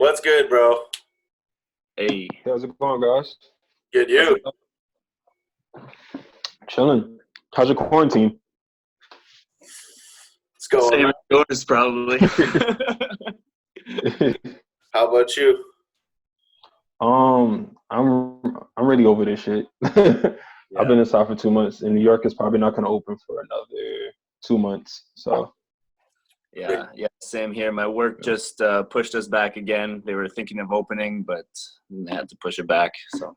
What's good, bro? Hey, How's it going, guys? Good what's you. up? Chilling. How's your quarantine? What's going Same on? as yours, probably. How about you? I'm really over this shit. I've Yeah, been inside for 2 months, and New York is probably not going to open for another 2 months. So, yeah. Same here. My work just pushed us back again. They were thinking of opening, but they had to push it back. So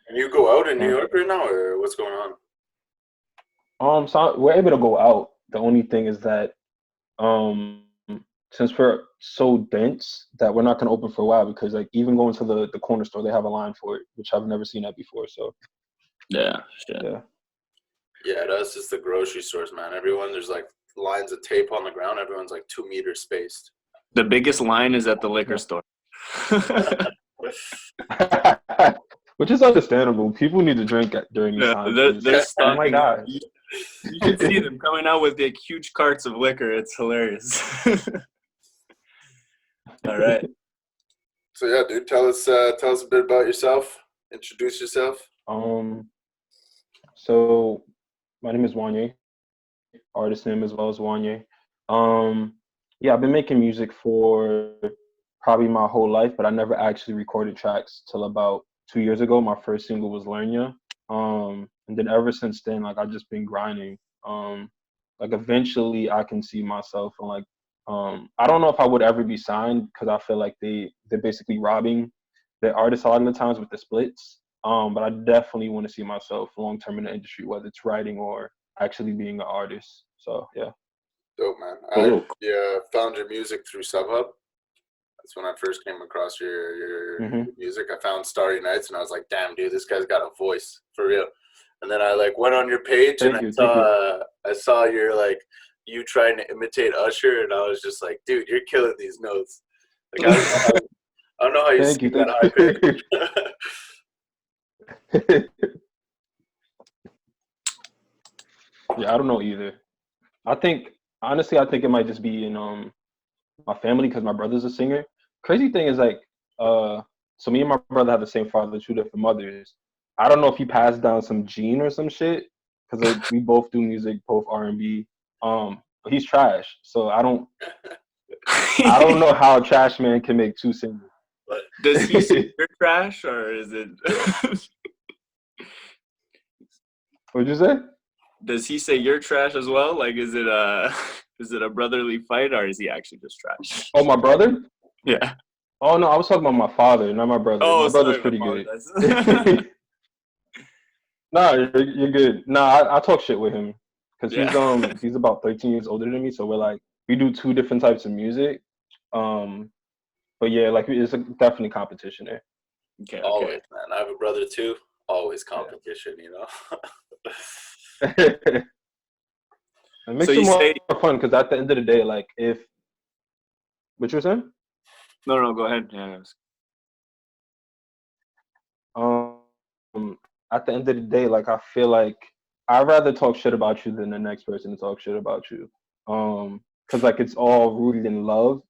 Can you go out in New yeah. York right now, or what's going on? So we're able to go out. The only thing is that, um, since we're so dense, that we're not going to open for a while because, like, even going to the corner store, they have a line for it, which I've never seen that before. So, yeah, shit. yeah. Yeah, that's just the grocery stores, man. There's like lines of tape on the ground. Everyone's like 2 meters spaced. The biggest line is at the liquor Yeah. store. Which is understandable. People need to drink during these Yeah, times they're because, oh my stocking. God. You should see them coming out with the huge carts of liquor. It's hilarious. All right. So yeah, dude, tell us a bit about yourself. Introduce yourself. Um, so my name is Wanya, artist name as well as Wanya. Um, yeah, I've been making music for probably my whole life, but I never actually recorded tracks till about 2 years ago. My first single was Wanya. And then ever since then, like I've just been grinding. Like eventually I can see myself on like I don't know if I would ever be signed because I feel like they're basically robbing the artists a lot of the times with the splits. But I definitely want to see myself long term in the industry, whether it's writing or actually being an artist. So yeah. Dope, man. I Cool. found your music through StubHub. That's when I first came across your Hmm. music. I found Starry Nights, and I was like, "Damn, dude, this guy's got a voice for real." And then I like went on your page, and Thank you, thank you. I saw your like you trying to imitate Usher, and I was just like, "Dude, you're killing these notes." Like I don't know how you Thank you, sing that thank high pitch. you. Yeah, I don't know either. I think honestly, I think it might just be in my family because my brother's a singer. Crazy thing is like so me and my brother have the same father, two different mothers. I don't know if he passed down some gene or some shit because like we both do music, both R&B. But he's trash, so I don't know how a trash man can make two singles. But Does he say you're trash or is it? What'd you say? Does he say you're trash as well? Like, is it a is it a brotherly fight or is he actually just trash? Oh, my brother? Yeah. Oh no, I was talking about my father, not my brother. Oh, My brother's sorry. I pretty good. apologize. Nah, you're good. Nah, I talk shit with him because Yeah. he's about 13 years older than me, so we're like we do two different types of music. Um, but yeah, like it's definitely competition there. Okay. Okay. always, man. I have a brother too. Always Yeah. competition, you know. It So makes it you more say fun because at the end of the day, like if what you're saying, no, no. Go ahead. Yeah. um, at the end of the day, like I feel like I'd rather talk shit about you than the next person to talk shit about you. Because like it's all rooted in love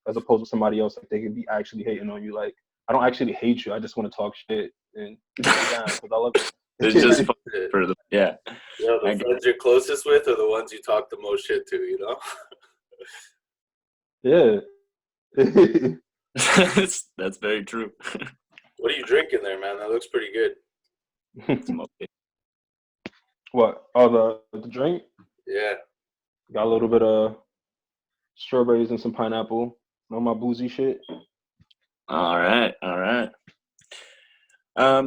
as opposed to somebody else. Like they could be actually hating on you. Like I don't actually hate you. I just want to talk shit and put you down because I love It's just you. fun for the yeah. You know, I the get friends you're closest with are the ones you talk the most shit to, you know? Yeah. That's very true. What are you drinking there, man? That looks pretty good. Smoke. What? Oh, the drink Yeah. got a little bit of strawberries and some pineapple. On my boozy shit. All right. All right.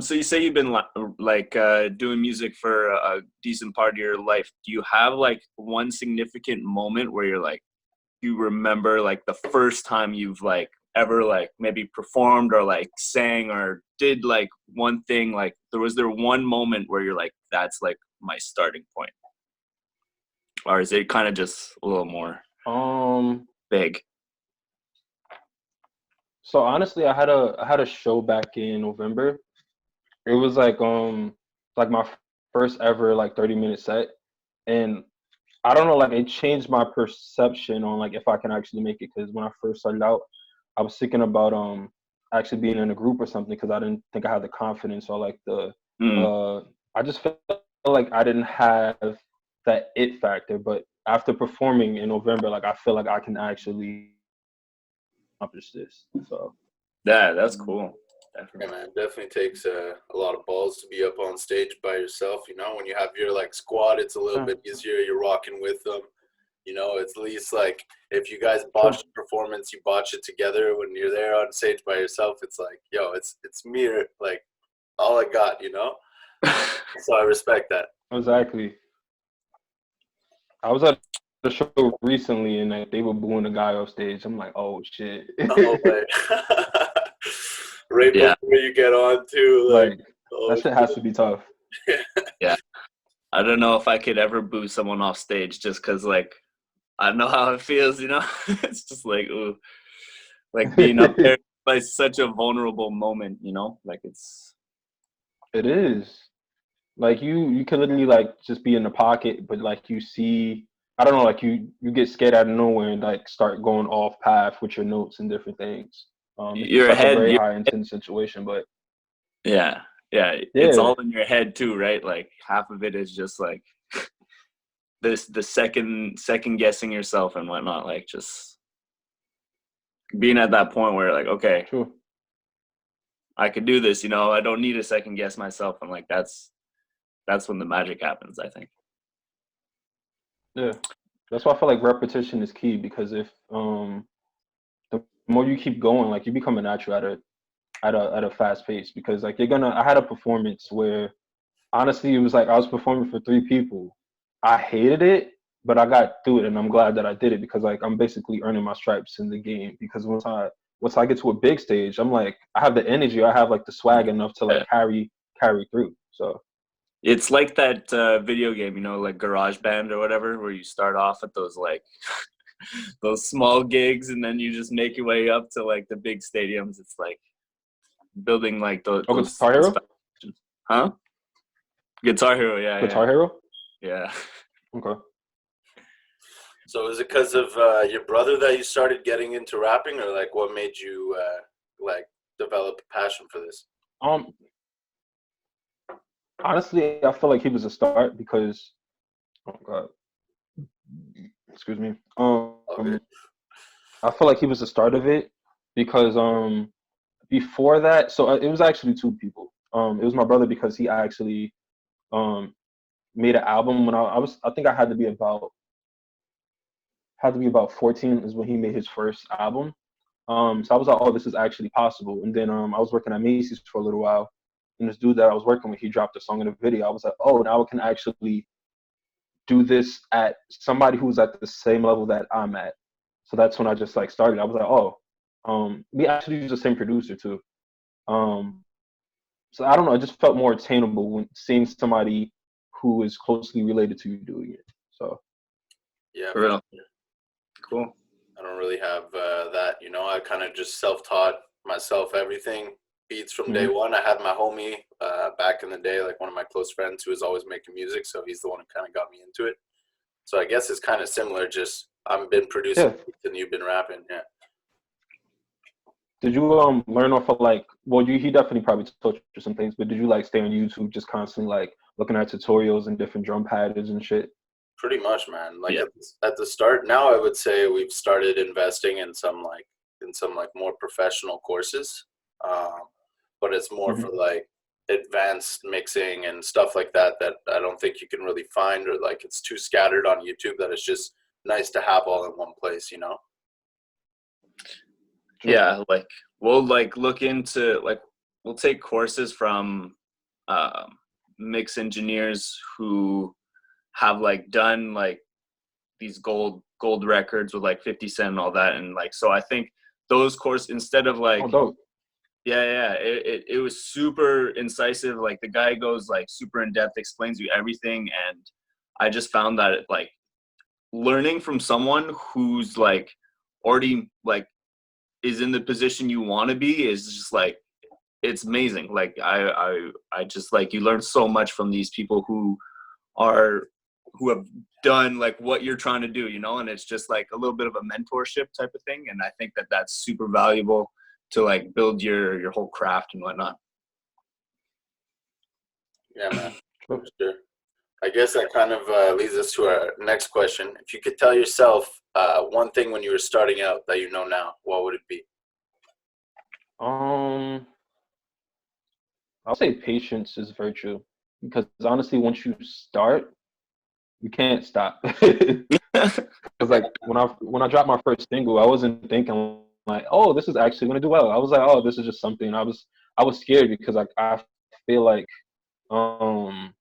So you say you've been like doing music for a decent part of your life. Do you have like one significant moment where you're like you remember like the first time you've like ever like maybe performed or like sang or did like one thing like there one moment where you're like that's like my starting point, or is it kind of just a little more Um. big? So honestly, I had a show back in November. It was like my first ever like 30-minute set, and I don't know, like it changed my perception on like if I can actually make it. Because when I first started out, I was thinking about actually being in a group or something because I didn't think I had the confidence or like the Mm. I just felt like I didn't have that it factor. But after performing in November, like I feel like I can actually accomplish this. So Yeah, that's cool. Yeah, Definitely. man, definitely takes a lot of balls to be up on stage by yourself. You know, when you have your like squad, it's a little yeah, bit easier. You're rocking with them. You know, it's at least like if you guys true. botch the performance, you botch it together. When you're there on stage by yourself, it's like, yo, it's me, like all I got. You know, so I respect that. Exactly. I was at a show recently and like, they were booing a guy off stage. I'm like, oh shit. Oh way. Right Yeah, before you get on too, like, Like that oh shit has to be tough. shit. yeah. I don't know if I could ever boo someone off stage just because, like, I know how it feels, you know? It's just like, ooh, like being up there by such a vulnerable moment, you know? Like, it's, It is. Like you can literally like just be in the pocket, but like you see, I don't know, like you get scared out of nowhere and like start going off path with your notes and different things. It's your like a head, very high intense situation, but yeah, yeah. It's yeah, all in your head too, right? Like, half of it is just like the second guessing yourself and whatnot, like, just being at that point where, like, okay, true. I could do this, you know? I don't need to second guess myself. And, like, that's when the magic happens, I think. Yeah, that's why I feel like repetition is key because if the more you keep going, like you become a natural at a fast pace because like you're gonna. I had a performance where honestly, it was like I was performing for three people. I hated it, but I got through it, and I'm glad that I did it because like I'm basically earning my stripes in the game. Because once I get to a big stage, I'm like I have the energy, I have like the swag enough to like Yeah. carry through. So It's like that video game, you know, like Garage Band or whatever, where you start off at those like those small gigs and then you just make your way up to like the big stadiums. It's like building like oh, Guitar those Hero, foundations. Huh? Guitar Hero, yeah, Guitar yeah, Hero. yeah. Okay. So is it because of your brother that you started getting into rapping, or like what made you like develop a passion for this? Um, honestly, I feel like he was a start because oh god, excuse me. All good. I feel like he was the start of it because before that, so it was actually two people. It was my brother because he actually um made an album when I think I had to be about 14 is when he made his first album. So I was like, oh, this is actually possible. And then I was working at Macy's for a little while, and this dude that I was working with, he dropped a song in a video. I was like, oh, now I can actually do this at somebody who's at the same level that I'm at. So that's when I just like started. I was like, oh, we actually use the same producer too. Um, so I don't know. It just felt more attainable when seeing somebody who is closely related to you doing it. So Yeah, For for real. sure. Cool. I don't really have that. You know, I kind of just self-taught myself everything. Beats from day mhm. one. I had my homie back in the day, like one of my close friends who was always making music, so he's the one who kind of got me into it. So I guess it's kind of similar. Just I've been producing Yeah. beats and you've been rapping. Yeah. Did you learn off of like well he definitely probably taught you some things, but did you like stay on YouTube just constantly like looking at tutorials and different drum patterns and shit? Pretty much, man. Like Yeah. at the start, now I would say we've started investing in some like more professional courses, um, but it's more Hmm. for like advanced mixing and stuff like that that I don't think you can really find, or like it's too scattered on YouTube that it's just nice to have all in one place, you know? True. Yeah, like we'll like look into like we'll take courses from um mix engineers who have like done like these gold records with like 50 Cent and all that. And like so I think those courses instead of Oh, like dope. yeah, it was super incisive. Like the guy goes like super in depth, explains you everything. And I just found that like learning from someone who's like already like is in the position you want to be is just like it's amazing. Like I just like you learn so much from these people who are have done like what you're trying to do, you know, and it's just like a little bit of a mentorship type of thing. And I think that that's super valuable to like build your whole craft and whatnot. Yeah, man. For sure. I guess that kind of leads us to our next question. If you could tell yourself one thing when you were starting out that you know now, what would it be? I'll say patience is virtue, because honestly, once you start, you can't stop. Because like when I dropped my first single, I wasn't thinking like, oh, this is actually gonna do well. I was like, oh, this is just something. I was scared because like feel like um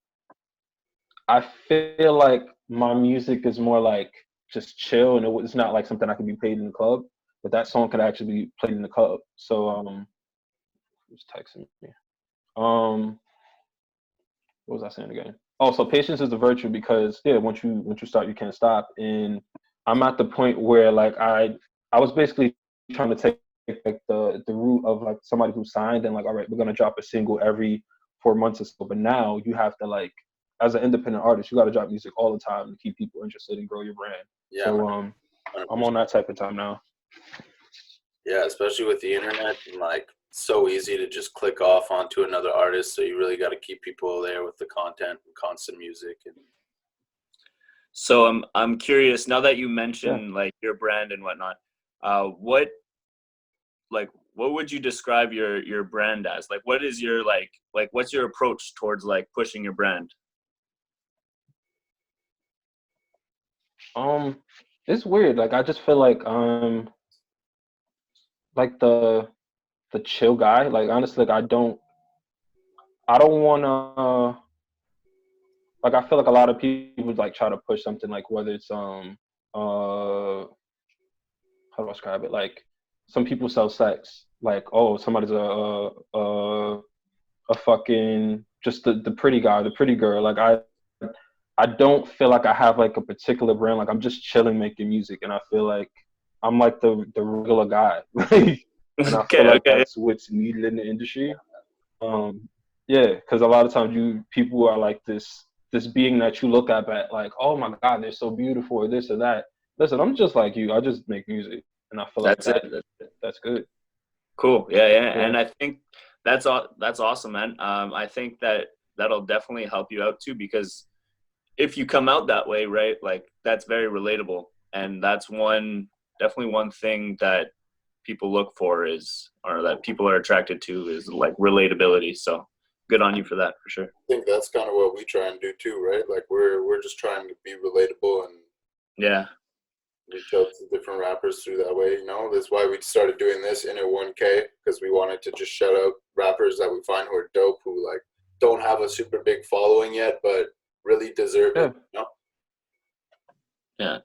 I feel like my music is more like just chill, and it's not like something I could be played in the club. But that song could actually be played in the club. So who's texting me? What was I saying again? Oh, so patience is a virtue, because yeah, once you start, you can't stop. And I'm at the point where like I was basically trying to take like the route of like somebody who signed and like, all right, we're gonna drop a single every 4 months or so. But now you have to like, as an independent artist, you got to drop music all the time to keep people interested and grow your brand. Yeah, So 100%. I'm on that type of time now. Yeah, especially with the internet, and like so easy to just click off onto another artist. So you really got to keep people there with the content and constant music. And So I'm curious, now that you mentioned Yeah. like your brand and whatnot, what would you describe your brand as? Like, what is your like what's your approach towards like pushing your brand? It's weird. Like I just feel like the chill guy. Like honestly, like I don't wanna like I feel like a lot of people like try to push something, like whether it's how do I describe it? Like some people sell sex. Like, oh, somebody's a fucking just the pretty guy, the pretty girl. Like I don't feel like I have like a particular brand. Like I'm just chilling making music, and I feel like I'm like the regular guy. And I feel like Okay. that's what's needed in the industry. Yeah, because a lot of times people are like this being that you look up at, like, oh my God, they're so beautiful, or this or that. Listen, I'm just like you. I just make music, and I feel like That's it. that's good. Cool. Yeah. Yeah. And I think that's awesome, man. I think that that'll definitely help you out too, because if you come out that way, right, like that's very relatable, and that's definitely one thing that people look for or that people are attracted to is like relatability. So good on you for that, for sure. I think that's kind of what we try and do too, right? Like we're just trying to be relatable and Yeah. reach out to different rappers through that way. You know, that's why we started doing this INIT1K, because we wanted to just shout out rappers that we find who are dope, who like don't have a super big following yet, but really deserve Yeah. it. You know? Yeah.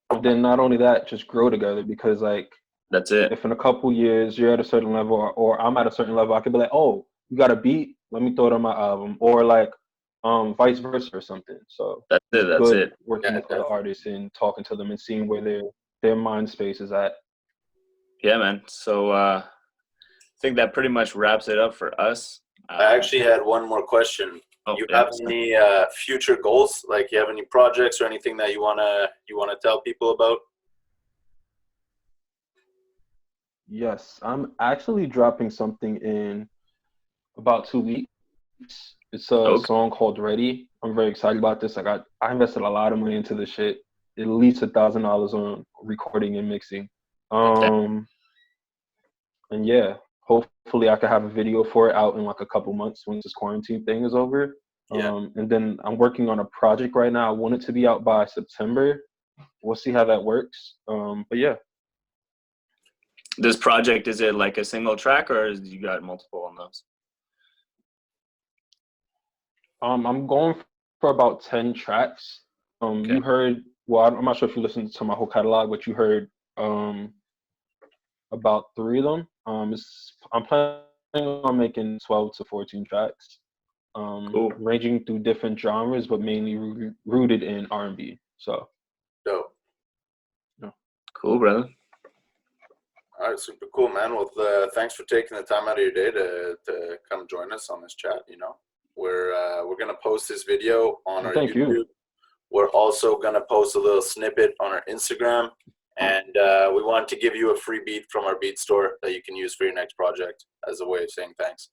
But then not only that, just grow together, because like That's it. if in a couple years you're at a certain level, or I'm at a certain level, I could be like, oh, you got a beat, let me throw it on my album, or like vice versa or something. So That's it. it's That's good it. working Yeah, with other definitely. artists and talking to them and seeing where their mind space is at. Yeah, man. So I think that pretty much wraps it up for us. I actually had one more question. Oh, You yeah. have any future goals? Like, you have any projects or anything that you wanna tell people about? Yes, I'm actually dropping something in about 2 weeks. It's a Okay. song called Ready. I'm very excited about this. I invested a lot of money into this shit. At least $1,000 on recording and mixing. Um, and yeah, hopefully I can have a video for it out in like a couple months once this quarantine thing is over. Yeah. And then I'm working on a project right now. I want it to be out by September. We'll see how that works. But yeah. This project, is it like a single track, or is you got multiple on those? I'm going for about 10 tracks. Okay. You heard, well, I'm not sure if you listened to my whole catalog, but you heard about 3 of them. I'm planning on making 12 to 14 tracks, Cool. ranging through different genres, but mainly rooted in R&B. So, Dope. yeah. Cool, brother. All right, super cool, man. Well, thanks for taking the time out of your day to come join us on this chat. You know, we're gonna post this video on Well, our thank you. YouTube. We're also going to post a little snippet on our Instagram. And we want to give you a free beat from our beat store that you can use for your next project as a way of saying thanks.